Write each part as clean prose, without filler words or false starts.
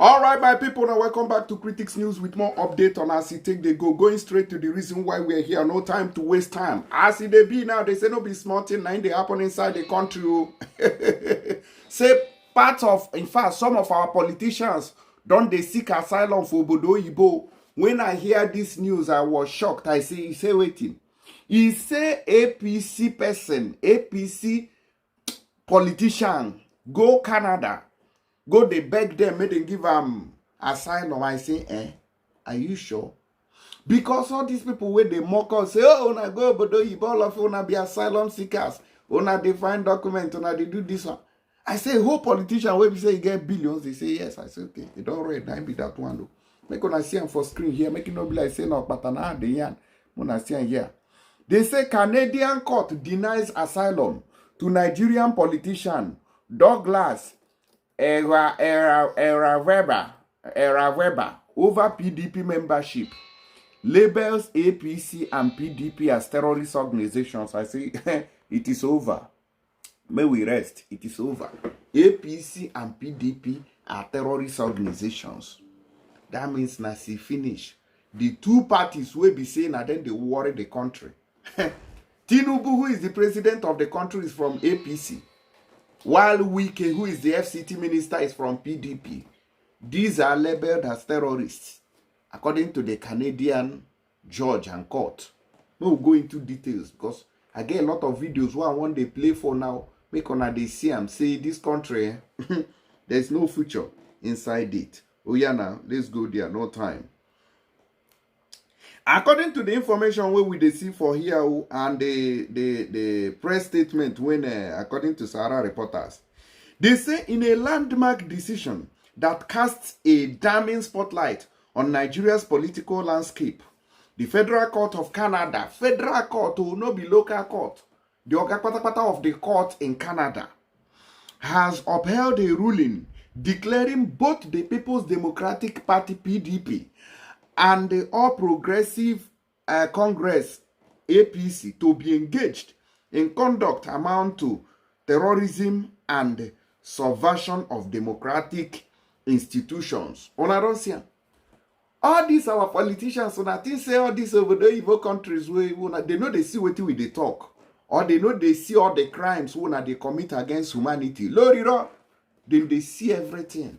All right, my people, now welcome back to Critics News with more update on as it take they go. Going straight to the reason why we're here. No time to waste time. As it they be now, they say no be smart thing. Now they happen inside the country. Say part of, in fact, some of our politicians don't they seek asylum for Bodo Ibo. When I hear this news, I was shocked. I say waiting. He say APC person, APC politician, go Canada. Go they beg them, make them give asylum. I say, are you sure? Because all these people where they mock us, say, oh, una go, but all of you una be asylum seekers. Una they find document, una they do this one. I say, who politician where we say you get billions? They say yes. I say, okay, they don't read. I be that one though. Make una see them for screen here. Make it not be like say no, but now they yan. Una see them here. They say Canadian court denies asylum to Nigerian politician Douglas Era Weber over PDP membership, labels APC and PDP as terrorist organizations. I say it is over. May we rest. It is over. APC and PDP are terrorist organizations. That means Nasi finish. The two parties will be saying and then they worry the country. Tinubu, who is the president of the country, is from APC. While Wike, who is the FCT minister, is from PDP. These are labeled as terrorists, according to the Canadian judge and court. We'll go into details because I get a lot of videos where I want to play for now. Make on they see and say this country, there's no future inside it. Oh yeah, now let's go there. No time. According to the information we see for here and the press statement when according to Sahara reporters, they say in a landmark decision that casts a damning spotlight on Nigeria's political landscape, the Federal Court of Canada, Federal Court will not be local court, the Ogakpatapata of the court in Canada, has upheld a ruling declaring both the People's Democratic Party PDP and the All Progressive Congress APC to be engaged in conduct amount to terrorism and subversion of democratic institutions. All these our politicians, I think say all these over the evil countries where they know they see what they talk, or they know they see all the crimes when they commit against humanity. Loriro, then they see everything,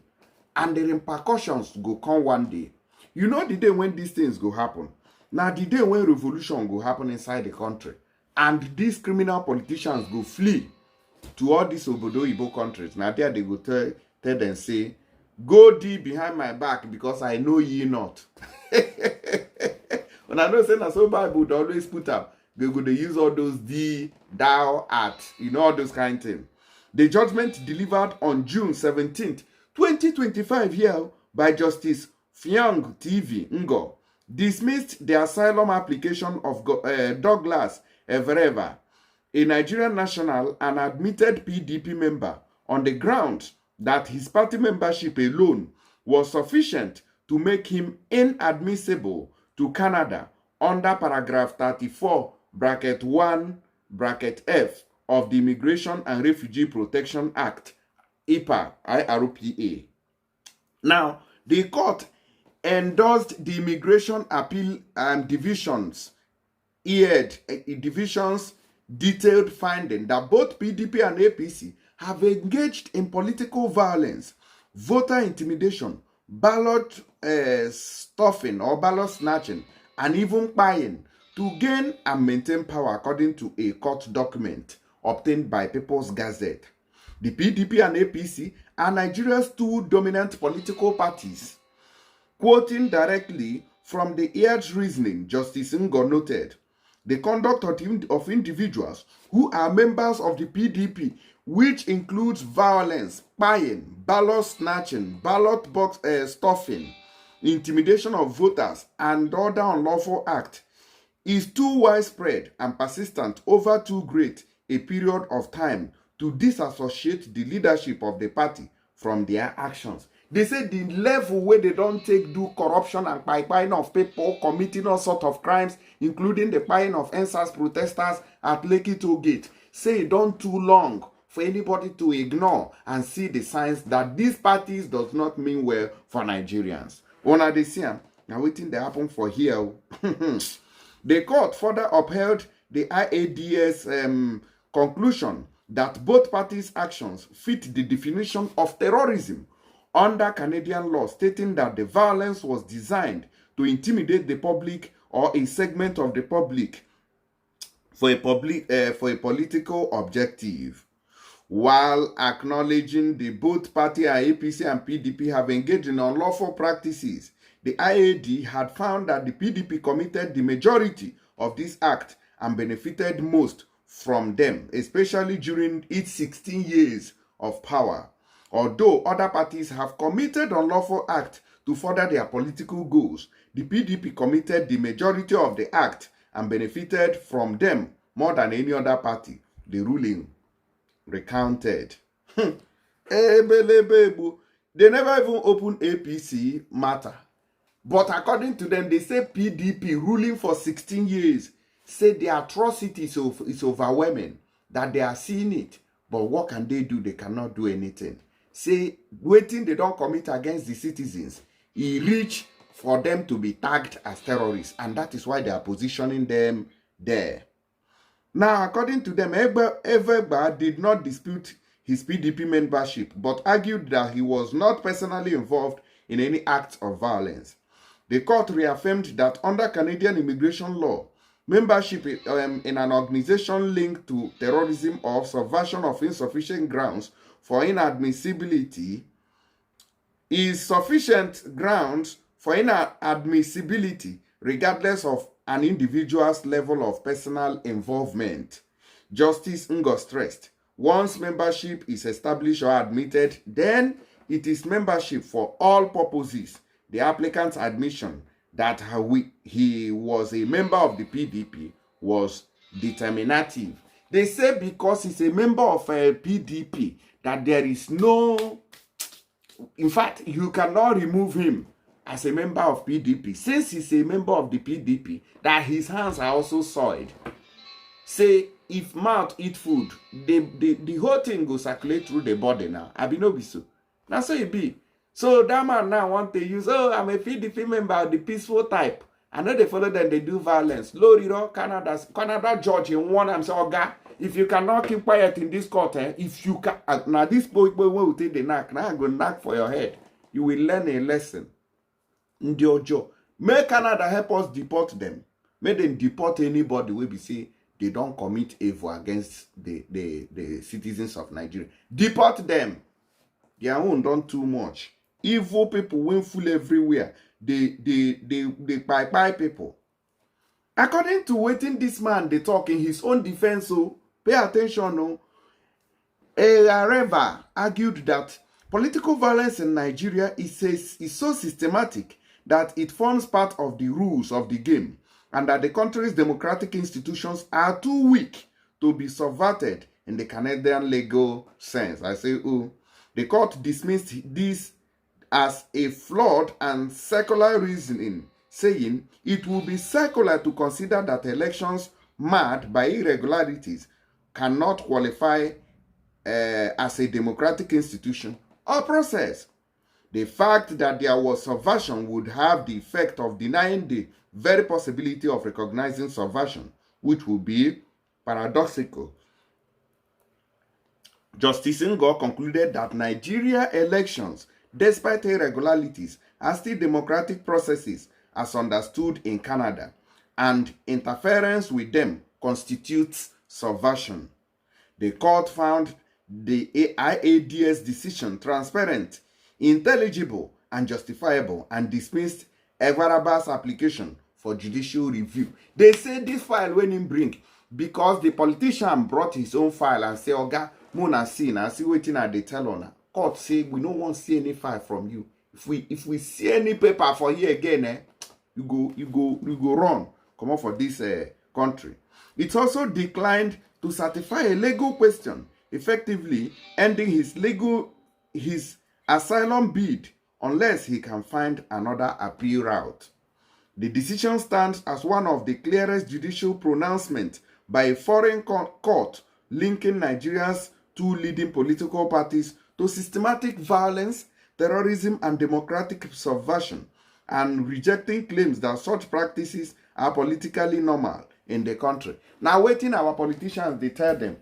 and the repercussions go come one day. You know the day when these things go happen. Now the day when revolution go happen inside the country. And these criminal politicians go flee to all these Obodo Igbo countries. Now there they go tell them say, go deep behind my back because I know ye not. When I don't say that, so Bible would always put up. They go to use all those thee, thou, art. You know all those kind of things. The judgment delivered on June 17th, 2025 here by Justice Fiang TV Ngo dismissed the asylum application of Douglas Evereva, a Nigerian national and admitted PDP member, on the grounds that his party membership alone was sufficient to make him inadmissible to Canada under paragraph 34, bracket 1, bracket F of the Immigration and Refugee Protection Act, IRPA. Now, the court endorsed the Immigration Appeal Division's detailed finding that both PDP and APC have engaged in political violence, voter intimidation, ballot stuffing or ballot snatching, and even buying to gain and maintain power, according to a court document obtained by People's Gazette. The PDP and APC are Nigeria's two dominant political parties. Quoting directly from the aired reasoning, Justice Ngo noted, the conduct of individuals who are members of the PDP, which includes violence, spying, ballot snatching, ballot box stuffing, intimidation of voters, and other unlawful acts, is too widespread and persistent over too great a period of time to disassociate the leadership of the party from their actions. They say the level where they don't do corruption and buying of people, committing all sorts of crimes, including the buying of NSAS protesters at Lekki Toll Gate, say it don't too long for anybody to ignore and see the signs that these parties does not mean well for Nigerians. Una dey see am, na wetin dey happen for here. The court further upheld the IAD's conclusion that both parties' actions fit the definition of terrorism under Canadian law, stating that the violence was designed to intimidate the public or a segment of the public for a political objective. While acknowledging the both party APC and PDP have engaged in unlawful practices, the IAD had found that the PDP committed the majority of this act and benefited most from them, especially during its 16 years of power. Although other parties have committed unlawful acts to further their political goals, the PDP committed the majority of the act and benefited from them more than any other party, the ruling recounted. They never even opened APC matter. But according to them, they say PDP ruling for 16 years, say the atrocity is overwhelming, that they are seeing it. But what can they do? They cannot do anything. Say, waiting they don't commit against the citizens, it reach for them to be tagged as terrorists. And that is why they are positioning them there. Now, according to them, Evergba did not dispute his PDP membership, but argued that he was not personally involved in any acts of violence. The court reaffirmed that under Canadian immigration law, membership in an organization linked to terrorism or subversion of insufficient grounds for inadmissibility is sufficient grounds for inadmissibility regardless of an individual's level of personal involvement. Justice Ngo stressed, once membership is established or admitted, then it is membership for all purposes. The applicant's admission that he was a member of the PDP was determinative. They say because he's a member of a PDP that there is no, in fact, you cannot remove him as a member of PDP. Since he's a member of the PDP, that his hands are also soiled. Say, if mouth eat food, the whole thing go circulate through the body now. I be no be so. Now so it be. So that man now want to use, oh, I'm a PDP member of the peaceful type. I know they follow them, they do violence. Loriro, Canada judge in one, I'm saying, Oga, if you cannot keep quiet in this court, if you can, now this boy will take the knack, now I'm going to knack for your head. You will learn a lesson. Ndiojo. May Canada help us deport them. May them deport anybody where we say they don't commit evil against the citizens of Nigeria. Deport them. Their own done too much. Evil people went full everywhere. They buy people. According to waiting this man, they talk in his own defense, so pay attention. No. Reva argued that political violence in Nigeria is so systematic that it forms part of the rules of the game, and that the country's democratic institutions are too weak to be subverted in the Canadian legal sense. I say, oh, the court dismissed this as a flawed and secular reasoning, saying it would be secular to consider that elections marred by irregularities cannot qualify as a democratic institution or process. The fact that there was subversion would have the effect of denying the very possibility of recognizing subversion, which would be paradoxical. Justice Ngo concluded that Nigeria elections, despite irregularities, are still democratic processes as understood in Canada, and interference with them constitutes subversion. The court found the IAD's decision transparent, intelligible, and justifiable, and dismissed Evergba's application for judicial review. They say this file when him bring, because the politician brought his own file and say, Oga, Mona see now, see waiting at the tell on. Court say we don't want to see any file from you. If we see any paper for you again, you go run. Come on for this country. It also declined to certify a legal question, effectively ending his asylum bid unless he can find another appeal route. The decision stands as one of the clearest judicial pronouncements by a foreign court linking Nigeria's two leading political parties to systematic violence, terrorism, and democratic subversion, and rejecting claims that such practices are politically normal in the country. Now, waiting our politicians, they tell them,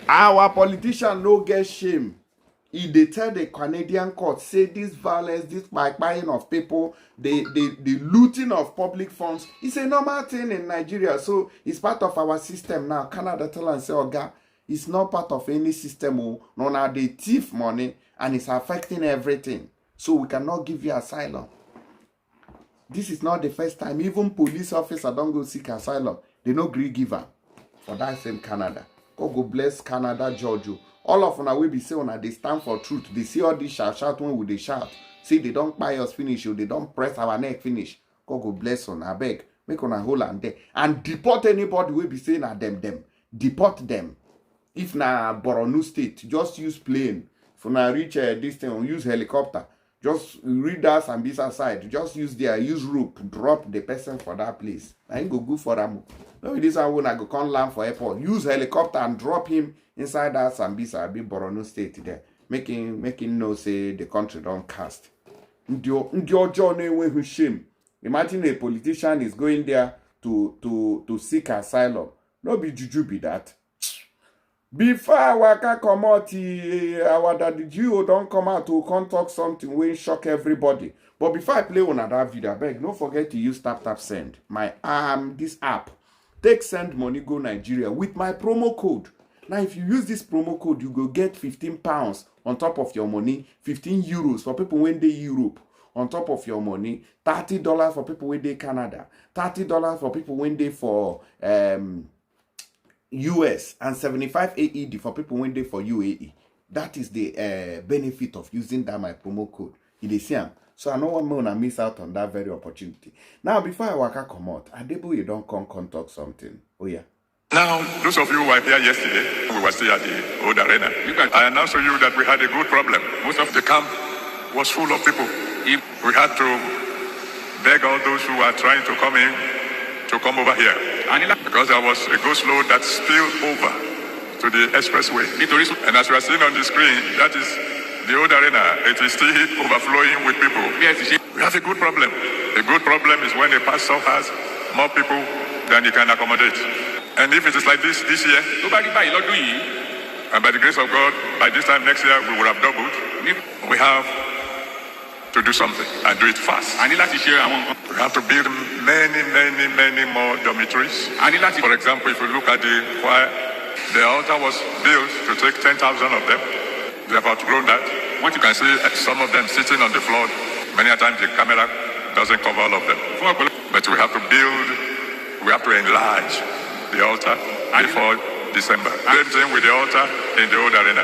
our politicians no get shame. If they tell the Canadian court, say this violence, this buying of people, the looting of public funds, it's a normal thing in Nigeria. So it's part of our system now. Canada tell and say, Oga, it's not part of any system. No, now they thief money and it's affecting everything. So we cannot give you asylum. This is not the first time. Even police officers don't go seek asylum. They no agree giver for that same Canada. God go bless Canada, Georgia. All of them will be saying they stand for truth. They see all this shout when they shout. See, they don't buy us finish, or they don't press our neck finish. God go bless on. I beg. Make on a hole and there. And deport anybody will be saying at them. Deport them. If na Borno State, just use plane. For now reach this thing, use helicopter. Just read that Sambisa side. Just use rope, drop the person for that place. I ain't go good for them. No, this one when I go come land for airport. Use helicopter and drop him inside that Sambisa, be Borno State there. Making know say the country don't cast. Ndio shame. Imagine a politician is going there to seek asylum. No be juju be that. Before our come out, our daddy Gio don't come out to come talk something wey shock everybody. But before I play on that video, I beg, don't forget to use tap send. My this app. Take send money go Nigeria with my promo code. Now, if you use this promo code, you go get £15 on top of your money, 15 euros for people when they Europe on top of your money, $30 for people when they Canada, $30 for people when they for US, and 75 AED for people when they for UAE. That is the benefit of using that my promo code. It is here. So I don't want to miss out on that very opportunity. Now, before I waka come out, Adebo, you don't come talk something. Oh yeah. Now, those of you who were here yesterday, we were still at the old arena. I announced to you that we had a good problem. Most of the camp was full of people. We had to beg all those who were trying to come in to come over here. Because there was a go-slow that spilled over to the expressway. And as we are seeing on the screen, that is the old arena. It is still overflowing with people. We have a good problem. A good problem is when a pastor has more people than he can accommodate. And if it is like this year, and by the grace of God, by this time next year, we will have doubled. We have to do something and do it fast. We have to build many more dormitories. For example, if you look at the choir, the altar was built to take 10,000 of them. They have outgrown that. What you can see, some of them sitting on the floor. Many a times the camera doesn't cover all of them. But we have to build, we have to enlarge the altar before December. Same thing with the altar in the old arena.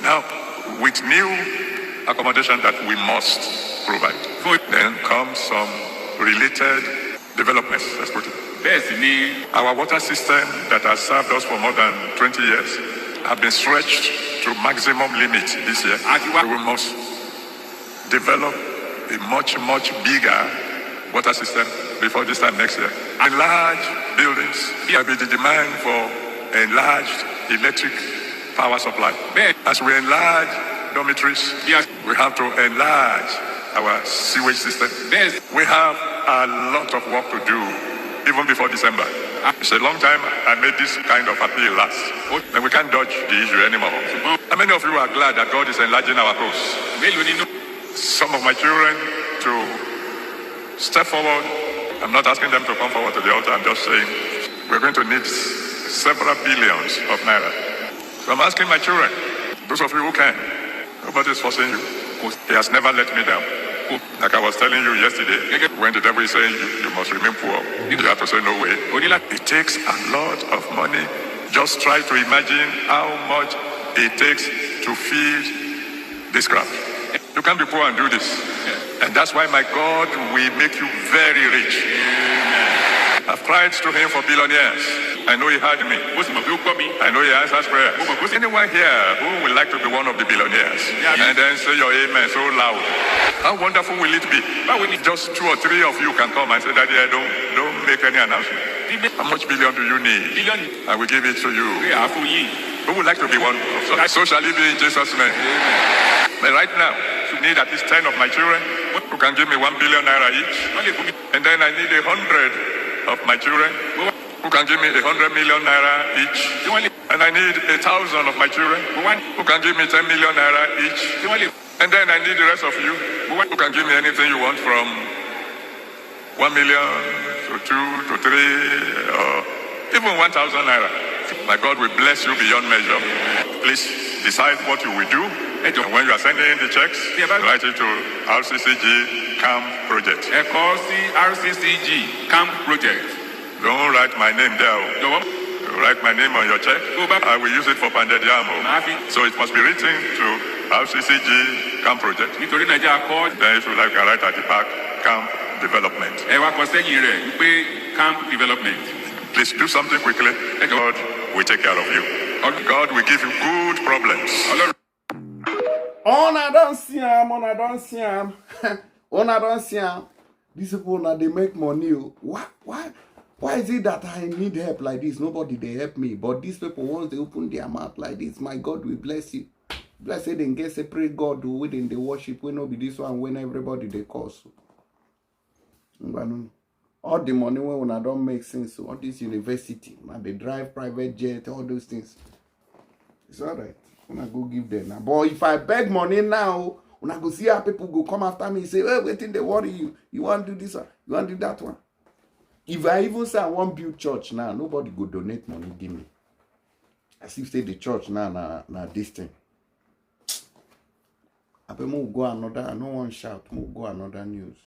Now, with new accommodation that we must provide, then comes some related developments, let's put it. Our water system that has served us for more than 20 years have been stretched to maximum limit this year. We must develop a much bigger water system before this time next year. Enlarge buildings. There will be the demand for enlarged electric power supply. As we enlarge dormitories, we have to enlarge our sewage system. We have a lot of work to do even before December. It's a long time I made this kind of appeal last. And we can't dodge the issue anymore. How many of you are glad that God is enlarging our course? Some of my children to step forward. I'm not asking them to come forward to the altar. I'm just saying we're going to need several billions of naira. So I'm asking my children, those of you who can, nobody is forcing you. He has never let me down. Like I was telling you yesterday, when the devil is saying you must remain poor, you have to say no way. It takes a lot of money. Just try to imagine how much it takes to feed this crowd. You can't be poor and do this. And that's why my God will make you very rich. I've cried to him for billionaires. I know he heard me. I know he answers prayers. Anyone here who would like to be one of the billionaires? And then say your amen so loud. How wonderful will it be? Just 2 or 3 of you can come and say, Daddy, I don't make any announcement. How much billion do you need? I will give it to you. Who would like to be one? So shall it be in Jesus' name. But right now, you need at least 10 of my children who can give me 1 billion naira each. And then I need 100 of my children who can give me 100 million naira each. And I need 1,000 of my children who can give me 10 million naira each. And then I need the rest of you who can give me anything you want from 1 million to 2 to 3 or even 1,000 naira. My God will bless you beyond measure. Please decide what you will do. And when you are sending in the checks, write it to RCCG Camp Project. RCCG Camp Project. Don't write my name there. Write my name on your check. I will use it for Panded Yamo. So it must be written to RCCG Camp Project. Then if you like, I write at the back, Camp Development. Camp Development. Please do something quickly. God will take care of you. God will give you good problems. I don't see him. These people now they make money. Why is it that I need help like this? Nobody they help me. But these people, once they open their mouth like this, my God will bless you. Blessed and get separate God who within the worship will not be this one when everybody they cause. All the money when I don't make sense. All this university, man, they drive private jet, all those things. It's alright. When I go give them now. But if I beg money now, when I go see how people go come after me and say, hey, waiting they worry you. You want to do this one? You want to do that one? If I even say I want to build church now, nobody go donate money, give me. As if say the church now this thing. I will go another, I don't want to shout, go another news.